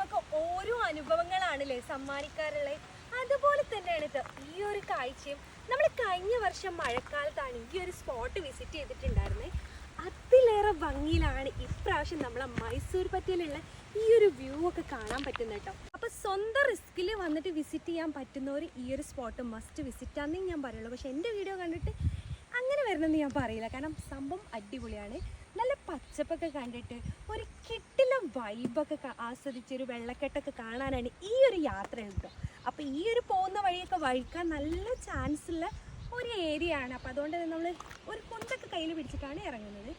നമുക്ക് ഓരോ അനുഭവങ്ങളാണല്ലേ സമ്മാനിക്കാറുള്ളത്. അതുപോലെ തന്നെയാണ് ഇത് ഈ ഒരു കാഴ്ചയും. നമ്മൾ കഴിഞ്ഞ വർഷം മഴക്കാലത്താണ് ഈ ഒരു സ്പോട്ട് വിസിറ്റ് ചെയ്തിട്ടുണ്ടായിരുന്നത്. അതിലേറെ ഭംഗിയിലാണ് ഇപ്രാവശ്യം നമ്മളെ മൈസൂർ പറ്റിയുള്ള ഈ ഒരു വ്യൂ ഒക്കെ കാണാൻ പറ്റുന്നത് കേട്ടോ. അപ്പോൾ സ്വന്തം റിസ്കിൽ വന്നിട്ട് വിസിറ്റ് ചെയ്യാൻ പറ്റുന്നവർ ഈ ഒരു സ്പോട്ട് മസ്റ്റ് വിസിറ്റ് ആണെന്നേ ഞാൻ പറയുള്ളൂ. പക്ഷെ എൻ്റെ വീഡിയോ കണ്ടിട്ട് അങ്ങനെ വരണമെന്ന് ഞാൻ പറയില്ല. കാരണം സംഭവം അടിപൊളിയാണ്. നല്ല പച്ചപ്പൊക്കെ കണ്ടിട്ട് ഒരു കിട്ടില്ല വൈബൊക്കെ ആസ്വദിച്ചൊരു വെള്ളക്കെട്ടൊക്കെ കാണാനാണ് ഈ ഒരു യാത്ര കേട്ടോ. അപ്പോൾ ഈ ഒരു പോകുന്ന വഴിയൊക്കെ വഴിക്കാൻ നല്ല ചാൻസ് ഉള്ള ഒരു ഏരിയ ആണ്. അപ്പോൾ അതുകൊണ്ട് നമ്മൾ ഒരു കുന്തൊക്കെ കയ്യിൽ പിടിച്ചിട്ടാണ് ഇറങ്ങുന്നത്.